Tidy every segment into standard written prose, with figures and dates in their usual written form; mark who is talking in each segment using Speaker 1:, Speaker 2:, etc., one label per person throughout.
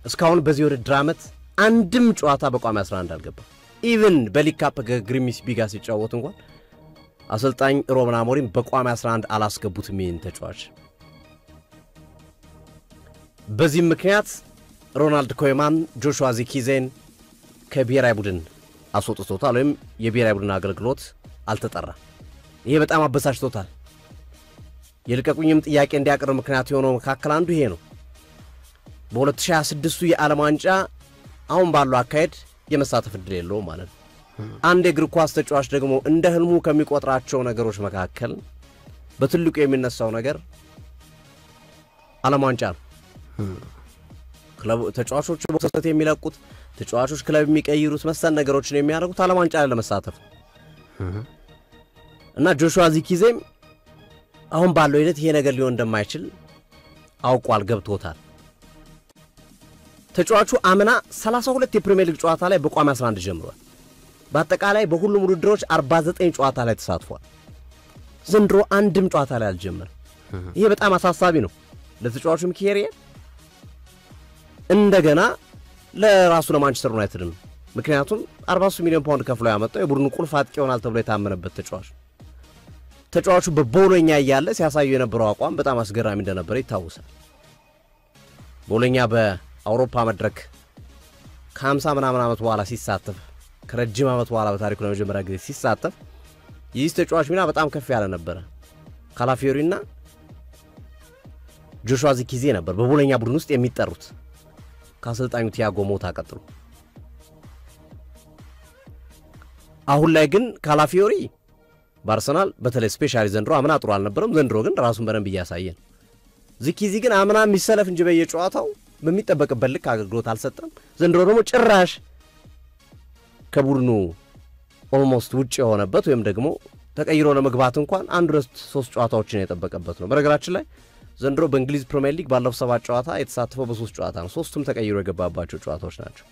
Speaker 1: እስካሁን በዚህ ውድድር ዓመት አንድም ጨዋታ በቋሚ 11 አልገባም ኢቭን በሊግ ካፕ ግሪምስቢ ጋር ሲጫወት እንኳን አሰልጣኝ ሩበን አሞሪም በቋሚ 11 አላስገቡትም ይህን ተጫዋች በዚህ ምክንያት ሮናልድ ኮይማን ጆሹዋ ዚኪዜን ከብሔራዊ ቡድን አስወጥቶታል ወይም የብሔራዊ ቡድን አገልግሎት አልተጠራ ይሄ በጣም አበሳጭቶታል የልቀቁኝም ጥያቄ እንዲያቀርብ ምክንያት የሆነው መካከል አንዱ ይሄ ነው በ2026 የዓለም ዋንጫ አሁን ባለው አካሄድ የመሳተፍ እድል የለውም ማለት ነው አንድ የእግር ኳስ ተጫዋች ደግሞ እንደ ህልሙ ከሚቆጥራቸው ነገሮች መካከል በትልቁ የሚነሳው ነገር ዓለም ዋንጫ ነው ክለብ ተጫዋቾች በውሰት የሚለቁት ተጫዋቾች ክለብ የሚቀይሩት መሰል ነገሮችን የሚያደርጉት ዓለም ዋንጫ ላይ ለመሳተፍ እና ጆሹዋ ዚኪዜም አሁን ባለው ሂደት ይሄ ነገር ሊሆን እንደማይችል አውቋል ገብቶታል ተጫዋቹ አምና 32 የፕሪሚየር ሊግ ጨዋታ ላይ በቋሚ 11 ጀምሯል በአጠቃላይ በሁሉም ውድድሮች 49 ጨዋታ ላይ ተሳትፏል ዘንድሮ አንድም ጨዋታ ላይ አልጀመረም ይሄ በጣም አሳሳቢ ነው ለተጫዋቹም ኬሪየር እንደገና ለራሱ ለማንቸስተር ዩናይትድ ነው ምክንያቱም 43 ሚሊዮን ፓውንድ ከፍሎ ያመጣው የቡድኑ ቁልፍ አጥቂ ሆናል ተብሎ የታመነበት ተጫዋቹ በቦሎኛ ያያለ ሲያሳዩ የነበረው አቋም በጣም አስገራሚ እንደነበር ይታወሳል ቦሎኛ በአውሮፓ መድረክ ከ50 ምናምን ዓመት በኋላ ሲሳተፍ ከረጅም ዓመት በኋላ በታሪኩ ለመጀመሪያ ጊዜ ሲሳተፍ ይህ ተጫዋች ሚና በጣም ከፍ ያለ ነበር ካላፊዮሪና ጆሹዋ ዚኪዜ ነበር በቦሎኛ ቡድን ውስጥ የሚጠሩት ካሰልጣኙ ቲያጎ ሞታ ቀጥሎ አሁን ላይ ግን ካላፊዮሪ ባርሰናል በተለይ ስፔሻሊ ዘንድሮ አምና ጥሩ አልነበረም ዘንድሮ ግን ራሱን በደንብ ያሳየን ዚኪዚ ግን አምና የሚሰለፍ እንጂ በየጨዋታው በሚጠበቅበት ልክ አገልግሎት አልሰጠም ዘንድሮ ደግሞ ጭራሽ ከቡድኑ ኦልሞስት ውጪ የሆነበት ወይም ደግሞ ተቀይሮ ለመግባት እንኳን 1-3 ጨዋታዎችን የጠበቀበት ነው በነገራችን ላይ ዘንድሮ በእንግሊዝ ፕሪሚየር ሊግ ባለፈው 7 ጨዋታ የተሳተፈው በ3 ጨዋታ ነው 3ቱም ተቀይሮ የገባባቸው ጨዋታዎች ናቸው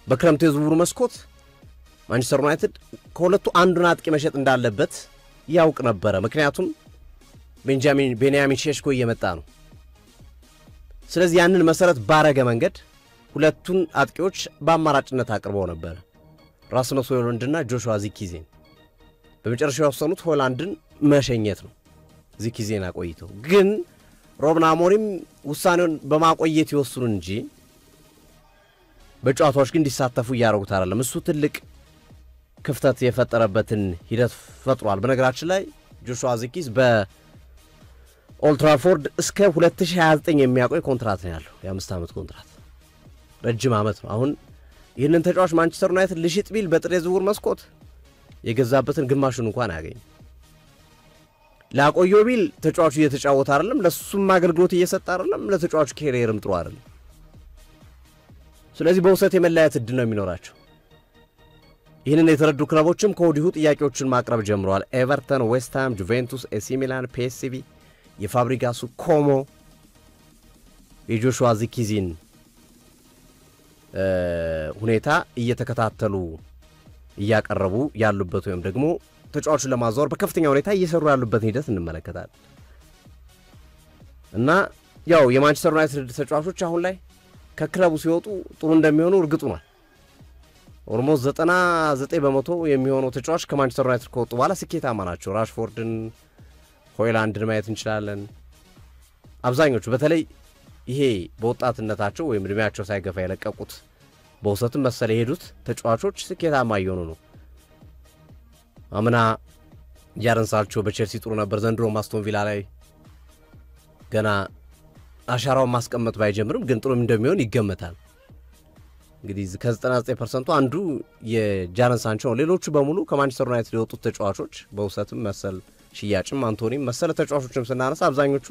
Speaker 1: በክረምቱ የዝውውር መስኮት ማንቸስተር ዩናይትድ ከሁለቱ አንዱን አጥቂ መሸጥ እንዳለበት ያውቅ ነበር ምክንያቱም ቤንያሚን ሼሽኮ እየመጣ ነው ስለዚህ ያንን መሰረት ባረገ መንገድ ሁለቱን አጥቂዎች በአማራጭነት አቅርበው ነበር ራስመስ ሆይሉንድና ጆሹዋ ዚኪዜን በመጨረሻው ያወሰኑት ሆይሉንድን መሸኘት ነው ዚኪዜን አቆይተው ግን ሩበን አሞሪም ውሳኔውን በማቆየት ይወስኑ እንጂ በጨዋታዎች ግን እንዲሳተፉ ያደርጉት አይደለም እሱ ትልቅ ክፍተት የፈጠረበትን ሂደት ፈጥሯል በነገራችን ላይ ጆሹዋ ዚኪዝ በኦልድ ትራፎርድ እስከ 2029 የሚያቆይ ኮንትራት ነው ያለው የ5 ዓመት ኮንትራት ረጅም ዓመት ነው አሁን ይህንን ተጫዋች ማንቸስተር ዩናይትድ ልሽጥ ቢል በጥሬ ዝውውር መስኮት የገዛበትን ግማሹን እንኳን ያገኝ ላቆየው ቢል ተጫዋቹ እየተጫወተ አይደለም ለሱም አገልግሎት እየሰጠ አይደለም ለተጫዋቹ ኬሪየርም ጥሩ አይደለም ስለዚህ በውሰት የመለያየት እድል ነው የሚኖራቸው ይህንን የተረዱ ክለቦችም ከወዲሁ ጥያቄዎችን ማቅረብ ጀምረዋል ኤቨርተን ዌስትሃም ጁቬንቱስ ኤሲ ሚላን ፒኤስቪ የፋብሪጋሱ ኮሞ የጆሹዋ ዚኪዚን ሁኔታ እየተከታተሉ እያቀረቡ ያሉበት ወይም ደግሞ ተጫዋቹን ለማዛወር በከፍተኛ ሁኔታ እየሰሩ ያሉበት ሂደት እንመለከታለን እና ያው የማንቸስተር ዩናይትድ ተጫዋቾች አሁን ላይ ከክለቡ ሲወጡ ጥሩ እንደሚሆኑ እርግጡ ነው ኦልሞስት 99% የሚሆነው ተጫዋች ከማንቸስተር ዩናይትድ ከወጡ በኋላ ስኬታማ ናቸው ራሽፎርድን ሆይሉንድን ማየት እንችላለን አብዛኞቹ በተለይ ይሄ በወጣትነታቸው ወይም እድሜያቸው ሳይገፋ የለቀቁት በውሰትም መሰለ ሄዱት ተጫዋቾች ስኬታማ እየሆኑ ነው አምና ጃረን ሳንቾ በቼልሲ ጥሩ ነበር ዘንድሮ አስቶን ቪላ ላይ ገና አሻራውን ማስቀመጥ ባይጀምርም ግን ጥሩ እንደሚሆን ይገመታል እንግዲህ ከ99% አንዱ የጃረን ሳንቾ ሌሎቹ በሙሉ ከማንቸስተር ዩናይትድ የወጡት ተጫዋቾች በውሰትም መሰል ሽያጭም አንቶኒም መሰለ ተጫዋቾችም ስናነሳ አብዛኞቹ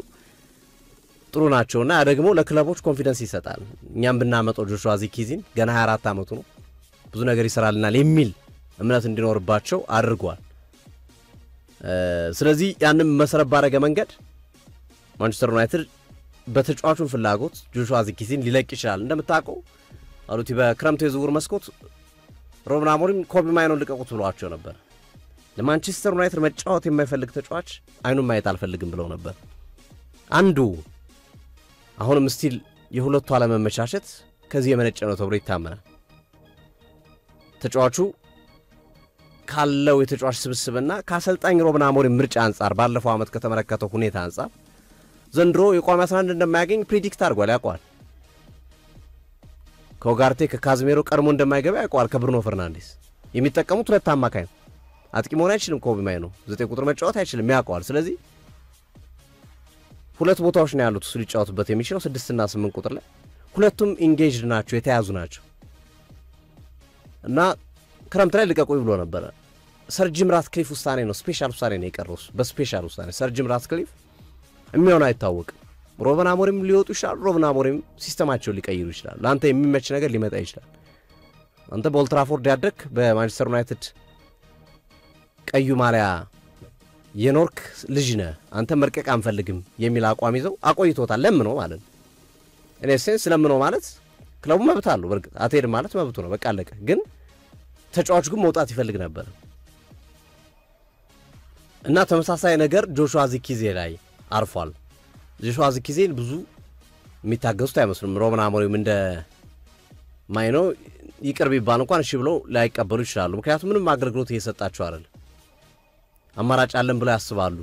Speaker 1: ጥሩ ናቸውና ደግሞ ለክለቦች ኮንፊደንስ ይሰጣል እኛም ብናመጣው ጆሹዋ ዚኪዚን ገና 24 ዓመቱ ነው ብዙ ነገር ይሰራልናል የሚል እምነት እንዲኖርባቸው አድርጓል ስለዚህ ያንን መሰረት ባረገ መንገድ ማንቸስተር ዩናይትድ በተጫዋቹን ፍላጎት ጆሹዋ ዚኪዚን ሊለቅ ይችላል እንደምታውቀው አሉቲ በክረምቱ የዝውውር መስኮት ሩበን አሞሪም ኮቢ ማይኖን ልቀቁት ብሏቸው ነበር ለማንቸስተር ዩናይትድ መጫወት የማይፈልግ ተጫዋች አይኑን ማየት አልፈልግም ብለው ነበር አንዱ አሁንም ስቲል የሁለቱ አለመመቻቸት ከዚህ የመነጨ ነው ተብሎ ይታመናል። ተጫዋቹ ካለው የተጫዋች ስብስብና ከአሰልጣኝ ሩበን አሞሪም ምርጫ አንፃር ባለፈው ዓመት ከተመለከተው ሁኔታ አንፃር ዘንድሮ የቋሚ 11 እንደማያገኝ ፕሪዲክት አድርጓል ያውቃል። ከኡጋርቴ ከካዝሜሮ ቀድሞ እንደማይገባ ያውቃል። ከብሩኖ ፈርናንዴስ የሚጠቀሙት ሁለት አማካይ ነው። አጥቂ መሆን አይችልም። ኮቢ ማይኖ 9 ቁጥር መጫወት አይችልም ያውቃል። ስለዚህ ሁለት ቦታዎች ነው ያሉት እሱ ሊጫወቱበት የሚችለው 6 እና 8 ቁጥር ላይ ሁለቱም ኢንጌጅድ ናቸው የተያዙ ናቸው እና ክረምት ላይ ልቀቁኝ ብሎ ነበር። ሰር ጂም ራትክሊፍ ውሳኔ ነው ስፔሻል ውሳኔ ነው የቀረው። በስፔሻል ውሳኔ ሰር ጂም ራትክሊፍ የሚሆን አይታወቅም። ሩበን አሞሪም ሊወጡ ይችላል። ሩበን አሞሪም ሲስተማቸውን ሊቀይሩ ይችላል። ለአንተ የሚመች ነገር ሊመጣ ይችላል። አንተ በኦልድ ትራፎርድ ያደክ በማንቸስተር ዩናይትድ ቀዩ ማሊያ የኖርክ ልጅ ነህ አንተ መርቀቅ አንፈልግም የሚል አቋም ይዘው አቆይቶታል። ለምነው ማለት እኔ ሴንስ ለምነው ማለት ክለቡ መብት አለው። በርግጥ አትሄድ ማለት መብቱ ነው። በቃ አለቀ። ግን ተጫዋቹ ግን መውጣት ይፈልግ ነበር እና ተመሳሳይ ነገር ጆሹዋ ዚርክዜ ላይ አርፏል። ጆሹዋ ዚርክዜ ብዙ የሚታገሱት አይመስልም። ሩበን አሞሪም እንደ ማይኖ ይቅርብ ይባል እንኳን እሺ ብለው ላይቀበሉ ይችላሉ። ምክንያቱም ምንም አገልግሎት እየሰጣቸው አይደል። አማራጭ አለን ብለው ያስባሉ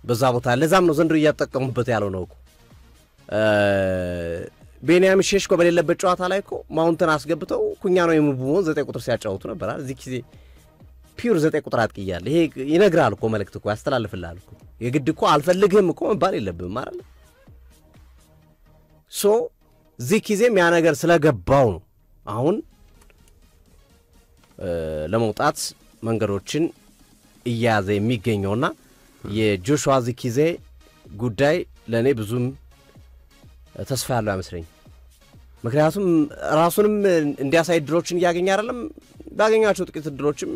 Speaker 1: በዛ ቦታ። ለዛም ነው ዘንድሮ እያጠቀሙበት ያለው ነው እኮ ቤንያሚን ሼሽኮ በሌለበት ጨዋታ ላይ እኮ ማውንተን አስገብተው ኩኛ ነው የሙቡሞን 9 ቁጥር ሲያጫውቱ ነበር አይደል። ዚርክዜ ፒውር 9 ቁጥር አጥቂያል። ይሄ ይነግራል እኮ መልእክት እኮ ያስተላልፍልሃል እኮ የግድ እኮ አልፈልግህም እኮ መባል የለብህም አይደል። ሶ ዚርክዜም ያ ነገር ስለገባው ነው አሁን ለመውጣት መንገዶችን እያያዘ የሚገኘውና የጆሹዋ ዚርክዜ ጉዳይ ለኔ ብዙም ተስፋ ያለው አይመስለኝ። ምክንያቱም ራሱንም እንዲያሳይ ድሮችን እያገኘ አይደለም። ባገኛቸው ጥቂት ድሮችም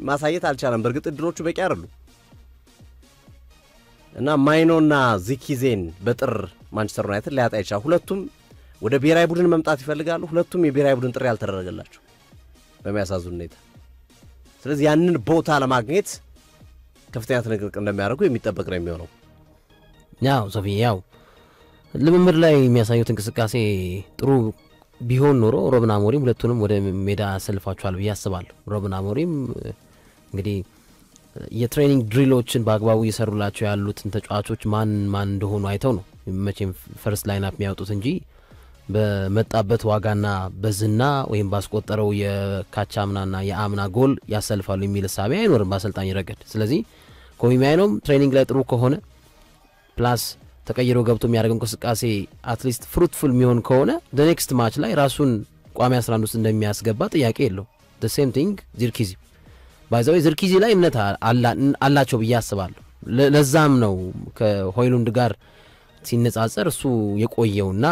Speaker 1: ማሳየት አልቻለም። በርግጥ ድሮቹ በቂ አይደሉም እና ማይኖና ዚርክዜን በጥር ማንቸስተር ዩናይትድ ሊያጣ ይችላል። ሁለቱም ወደ ብሔራዊ ቡድን መምጣት ይፈልጋሉ። ሁለቱም የብሔራዊ ቡድን ጥሪ ያልተደረገላቸው በሚያሳዝን ሁኔታ። ስለዚህ ያንን ቦታ ለማግኘት ከፍተኛ ትንቅንቅ እንደሚያደርጉ የሚጠበቅ ነው የሚሆነው።
Speaker 2: ያው ሶፊ ያው ልምምድ ላይ የሚያሳዩት እንቅስቃሴ ጥሩ ቢሆን ኖሮ ሩበን አሞሪም ሁለቱንም ወደ ሜዳ አሰልፋቸዋል ብዬ አስባለሁ። ሩበን አሞሪም እንግዲህ የትሬኒንግ ድሪሎችን በአግባቡ እየሰሩላቸው ያሉትን ተጫዋቾች ማን እንደሆኑ አይተው ነው መቼም ፈርስት ላይን አፕ የሚያወጡት እንጂ በመጣበት ዋጋና በዝና ወይም ባስቆጠረው የካቻምናና የአምና ጎል ያሰልፋሉ የሚል ሐሳብ አይኖርም በአሰልጣኝ ረገድ። ስለዚህ ኮቢ ማይኖም ትሬኒንግ ላይ ጥሩ ከሆነ ፕላስ ተቀይሮ ገብቶ የሚያደርገው እንቅስቃሴ አትሊስት ፍሩትፉል የሚሆን ከሆነ the next match ላይ ራሱን ቋሚ 11 ውስጥ እንደሚያስገባ ጥያቄ የለው። the same thing ዚርክዜ ባይዘው ዚርክዜ ላይ እምነት አላቸው ብዬ አስባለሁ። ለዛም ነው ከሆይሉንድ ጋር ሲነጻጸር እሱ የቆየውና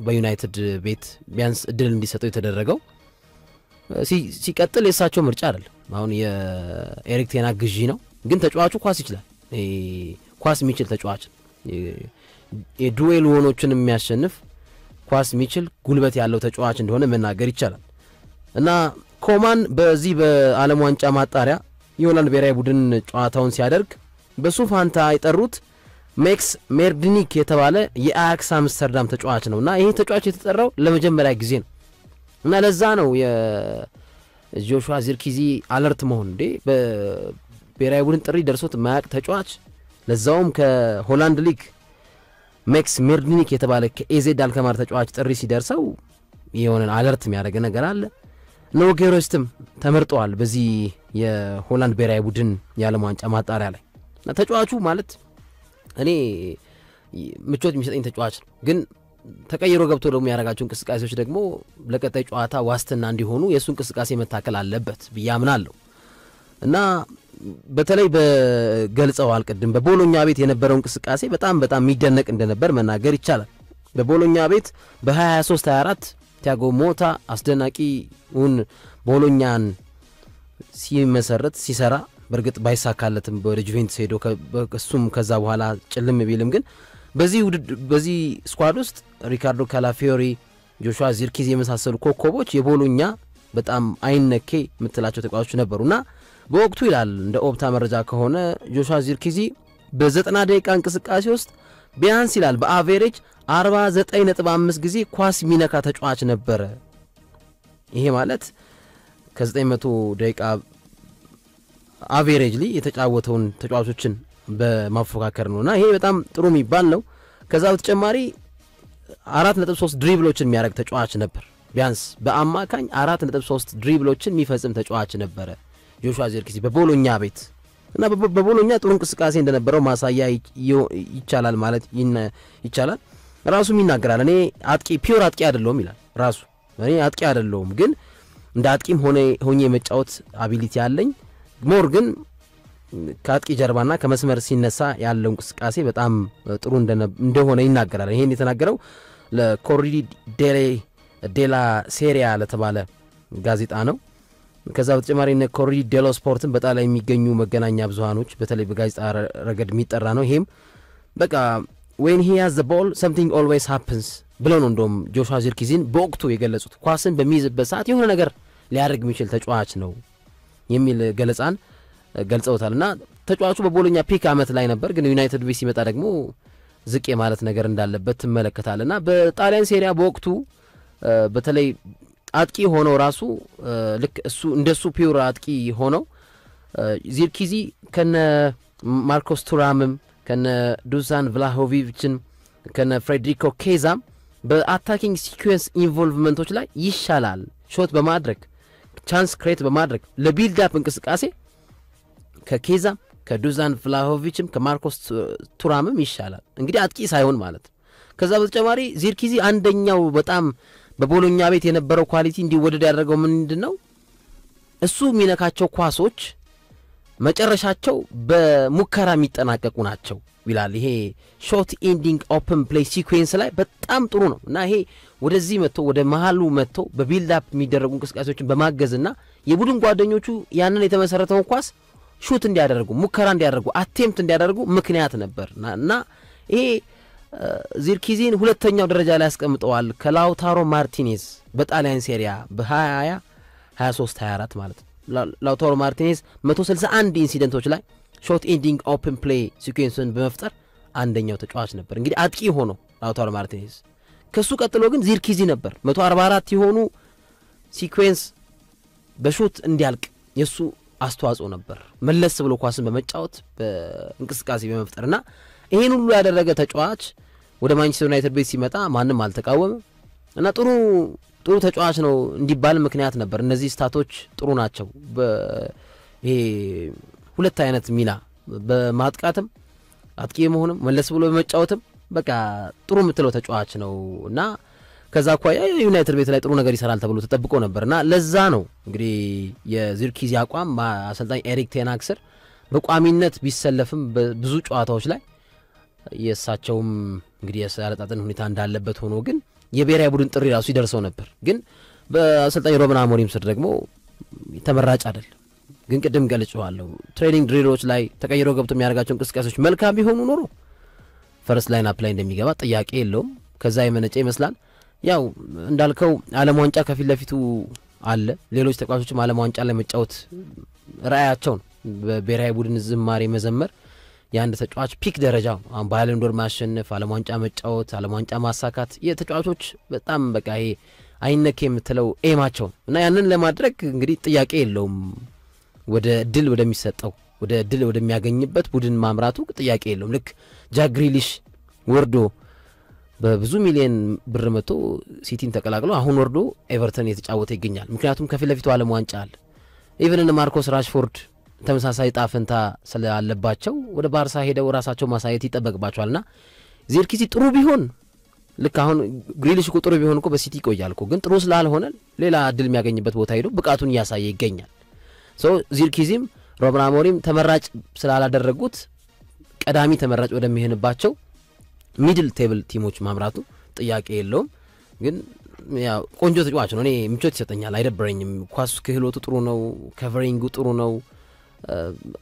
Speaker 2: በዩናይትድ ቤት ቢያንስ እድል እንዲሰጠው የተደረገው። ሲቀጥል የሳቸው ምርጫ አይደለም። አሁን የኤሪክ ቴና ግዢ ነው። ግን ተጫዋቹ ኳስ ይችላል። ኳስ የሚችል ተጫዋች የዱዌል ሆኖችን የሚያሸንፍ ኳስ የሚችል ጉልበት ያለው ተጫዋች እንደሆነ መናገር ይቻላል። እና ኮማን በዚህ በዓለም ዋንጫ ማጣሪያ የሆላንድ ብሔራዊ ቡድን ጨዋታውን ሲያደርግ በሱ ፋንታ የጠሩት ሜክስ ሜርዲኒክ የተባለ የአያክስ አምስተርዳም ተጫዋች ነውና ይሄ ተጫዋች የተጠራው ለመጀመሪያ ጊዜ ነው። እና ለዛ ነው የጆሹዋ ዚርክዜ አለርት መሆን እንዴ በብሔራዊ ቡድን ጥሪ ደርሶት ማያቅ ተጫዋች ለዛውም ከሆላንድ ሊግ ሜክስ ሜርዲኒክ የተባለ ከኤዜድ አልከማር ተጫዋች ጥሪ ሲደርሰው የሆነ አለርት የሚያደርግ ነገር አለ። ኖጌሮስትም ተመርጧል በዚህ የሆላንድ ብሔራዊ ቡድን የዓለም ዋንጫ ማጣሪያ ላይ። እና ተጫዋቹ ማለት እኔ ምቾት የሚሰጠኝ ተጫዋች ነው። ግን ተቀይሮ ገብቶ ደግሞ ያደርጋቸው እንቅስቃሴዎች ደግሞ ለቀጣይ ጨዋታ ዋስትና እንዲሆኑ የሱ እንቅስቃሴ መታከል አለበት ብዬ አምናለሁ። እና በተለይ በገልጸው አልቀድም በቦሎኛ ቤት የነበረው እንቅስቃሴ በጣም የሚደነቅ እንደነበር መናገር ይቻላል። በቦሎኛ ቤት በ23-24 ቲያጎ ሞታ አስደናቂውን ቦሎኛን ሲመሰረት ሲሰራ በርግጥ ባይሳካለትም ወደ ጁቬንቱስ ሄዶ ከሱም ከዛ በኋላ ጭልም ቢልም ግን በዚህ ስኳድ ውስጥ ሪካርዶ ካላፊዮሪ፣ ጆሹዋ ዚርክዜ የመሳሰሉ ኮከቦች የቦሎኛ በጣም አይነኬ የምትላቸው ተጫዋቾች ነበሩና በወቅቱ ይላል እንደ ኦፕታ መረጃ ከሆነ ጆሹዋ ዚርክዜ በ90 ደቂቃ እንቅስቃሴ ውስጥ ቢያንስ ይላል በአቨሬጅ 49.5 ጊዜ ኳስ ሚነካ ተጫዋች ነበረ። ይሄ ማለት ከ900 ደቂቃ አቨሬጅሊ የተጫወተውን ተጫዋቾችን በማፎካከር ነውና ይሄ በጣም ጥሩ የሚባል ነው። ከዛ በተጨማሪ 4.3 ድሪብሎችን የሚያደርግ ተጫዋች ነበር። ቢያንስ በአማካኝ 4.3 ድሪብሎችን የሚፈጽም ተጫዋች ነበረ ጆሹዋ ዚርክዚ በቦሎኛ ቤት እና በቦሎኛ ጥሩ እንቅስቃሴ እንደነበረው ማሳያ ይቻላል ማለት ይቻላል። ራሱም ይናገራል እኔ አጥቂ ፒውር አጥቂ አይደለሁም ይላል ራሱ። እኔ አጥቂ አይደለሁም ግን እንደ አጥቂም ሆኜ የመጫወት አቢሊቲ አለኝ። ሞር ግን ከአጥቂ ጀርባና ከመስመር ሲነሳ ያለው እንቅስቃሴ በጣም ጥሩ እንደሆነ ይናገራል። ይሄን የተናገረው ለኮሪዲዮ ዴላ ሴሪያ ለተባለ ጋዜጣ ነው። ከዛ በተጨማሪ ኮሪዲዮ ዴሎ ስፖርትን በጣሊያን የሚገኙ መገናኛ ብዙሃኖች በተለይ በጋዜጣ ረገድ የሚጠራ ነው። ይሄም በቃ when he has the ball something always happens ብለው ነው እንደውም ጆሹዋ ዚርክዚን በወቅቱ የገለጹት። ኳስን በሚይዝበት ሰዓት የሆነ ነገር ሊያደርግ የሚችል ተጫዋች ነው የሚል ገለጻን ገልጸውታልና ተጫዋቹ በቦሎኛ ፒክ አመት ላይ ነበር፣ ግን ዩናይትድ ቤት ሲመጣ ደግሞ ዝቅ ማለት ነገር እንዳለበት ትመለከታለና በጣሊያን ሴሪያ በወቅቱ በተለይ አጥቂ ሆኖ ራሱ ልክ እሱ እንደሱ ፒውር አጥቂ ሆኖ ዚርክዚ ከነ ማርኮስ ቱራምም ከነ ዱሳን ቭላሆቪችን ከነ ፍሬድሪኮ ኬዛም በአታኪንግ ሲኩዌንስ ኢንቮልቭመንቶች ላይ ይሻላል። ሾት በማድረግ ቻንስ ክሬት በማድረግ ለቢልድ አፕ እንቅስቃሴ ከኬዛም ከዱዛን ቭላሆቪችም ከማርኮስ ቱራምም ይሻላል። እንግዲህ አጥቂ ሳይሆን ማለት። ከዛ በተጨማሪ ዚርክዚ አንደኛው በጣም በቦሎኛ ቤት የነበረው ኳሊቲ እንዲወደድ ያደረገው ምንድነው? እሱ የሚነካቸው ኳሶች መጨረሻቸው በሙከራ የሚጠናቀቁ ናቸው ይላል። ይሄ ሾት ኢንዲንግ ኦፕን ፕሌይ ሲኩዌንስ ላይ በጣም ጥሩ ነው እና ይሄ ወደዚህ መጥቶ ወደ መሃሉ መጥቶ በቢልድ አፕ የሚደረጉ እንቅስቃሴዎችን በማገዝና የቡድን ጓደኞቹ ያንን የተመሰረተውን ኳስ ሹት እንዲያደርጉ ሙከራ እንዲያደርጉ አቴምፕት እንዲያደርጉ ምክንያት ነበርና ይሄ ዚርክዚን ሁለተኛው ደረጃ ላይ ያስቀምጠዋል ከላውታሮ ማርቲኔዝ በጣሊያን ሴሪያ በ20 23 24 ማለት ነው። ላውታሮ ማርቲኔዝ 161 ኢንሲደንቶች ላይ ሾት ኢንዲንግ ኦፕን ፕሌይ ሲኩዌንስን በመፍጠር አንደኛው ተጫዋች ነበር። እንግዲህ አጥቂ ሆኖ ላውታሮ ማርቲኔዝ ከሱ ቀጥሎ ግን ዚርክዚ ነበር 144 የሆኑ ሲኩዌንስ በሹት እንዲያልቅ የሱ አስተዋጽኦ ነበር። መለስ ብሎ ኳስን በመጫወት በእንቅስቃሴ በመፍጠርና ይሄን ሁሉ ያደረገ ተጫዋች ወደ ማንቸስተር ዩናይትድ ቤት ሲመጣ ማንም አልተቃወመም እና ጥሩ ተጫዋች ነው እንዲባል ምክንያት ነበር። እነዚህ ስታቶች ጥሩ ናቸው። ይሄ ሁለት አይነት ሚና በማጥቃትም አጥቂ መሆንም መለስ ብሎ በመጫወትም በቃ ጥሩ የምትለው ተጫዋች ነውና ከዛ አኳያ ዩናይትድ ቤት ላይ ጥሩ ነገር ይሰራል ተብሎ ተጠብቆ ነበርና ለዛ ነው እንግዲህ የዚርክዚ አቋም አሰልጣኝ ኤሪክ ቴን ሃግ ስር በቋሚነት ቢሰለፍም በብዙ ጨዋታዎች ላይ የሳቸውም እንግዲህ ያሳለጣጠን ሁኔታ እንዳለበት ሆኖ ግን የብሔራዊ ቡድን ጥሪ ራሱ ይደርሰው ነበር። ግን በአሰልጣኝ ሩበን አሞሪም ስር ደግሞ ተመራጭ አይደል። ግን ቅድም ገልጬዋለሁ ትሬኒንግ ድሪሎች ላይ ተቀይሮ ገብቶ የሚያደርጋቸው እንቅስቃሴዎች መልካም ቢሆኑ ኖሮ ፈርስት ላይን አፕ ላይ እንደሚገባ ጥያቄ የለውም። ከዛ የመነጨ ይመስላል። ያው እንዳልከው ዓለም ዋንጫ ከፊት ለፊቱ አለ። ሌሎች ተጫዋቾችም ዓለም ዋንጫ ላይ መጫወት ራያቸው ነው። በብሔራዊ ቡድን ዝማሬ መዘመር የአንድ ተጫዋች ፒክ ደረጃው አሁን ባለን ዶር ማሸነፍ፣ ዓለም ዋንጫ መጫወት፣ ዓለም ዋንጫ ማሳካት የተጫዋቾች በጣም በቃ ይሄ አይነክ የምትለው ኤማቸው እና ያንን ለማድረግ እንግዲህ ጥያቄ የለውም። ወደ ድል ወደሚሰጠው ወደ ድል ወደሚያገኝበት ቡድን ማምራቱ ጥያቄ የለውም። ልክ ጃክ ግሪሊሽ ወርዶ በብዙ ሚሊዮን ብር መጥቶ ሲቲን ተቀላቅሎ አሁን ወርዶ ኤቨርተን የተጫወተ ይገኛል። ምክንያቱም ከፊት ለፊቱ ዓለም ዋንጫ አለ። ኢቨን እነ ማርኮስ ራሽፎርድ ተመሳሳይ ጣፈንታ ስላለባቸው ወደ ባርሳ ሄደው ራሳቸው ማሳየት ይጠበቅባቸዋልና ዚርክዚ ጥሩ ቢሆን ልክ አሁን ግሪሊሽ ጥሩ ቢሆን እኮ በሲቲ ይቆያል እኮ ግን ጥሩ ስላልሆነ ሌላ እድል የሚያገኝበት ቦታ ሄዶ ብቃቱን እያሳየ ይገኛል። ዚርክዚም ሩበን አሞሪም ተመራጭ ስላላደረጉት ቀዳሚ ተመራጭ ወደሚሆንባቸው ሚድል ቴብል ቲሞች ማምራቱ ጥያቄ የለውም። ግን ያው ቆንጆ ተጫዋች ነው። እኔ ምቾት ይሰጠኛል፣ አይደብረኝም። ኳስ ክህሎቱ ጥሩ ነው፣ ከቨሪንጉ ጥሩ ነው፣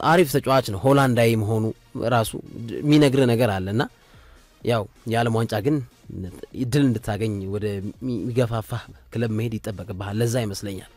Speaker 2: አሪፍ ተጫዋች ነው። ሆላንዳዊ መሆኑ ራሱ የሚነግር ነገር አለና ያው የዓለም ዋንጫ ግን እድል እንድታገኝ ወደ ሚገፋፋ ክለብ መሄድ ይጠበቅብሃል። ለዛ ይመስለኛል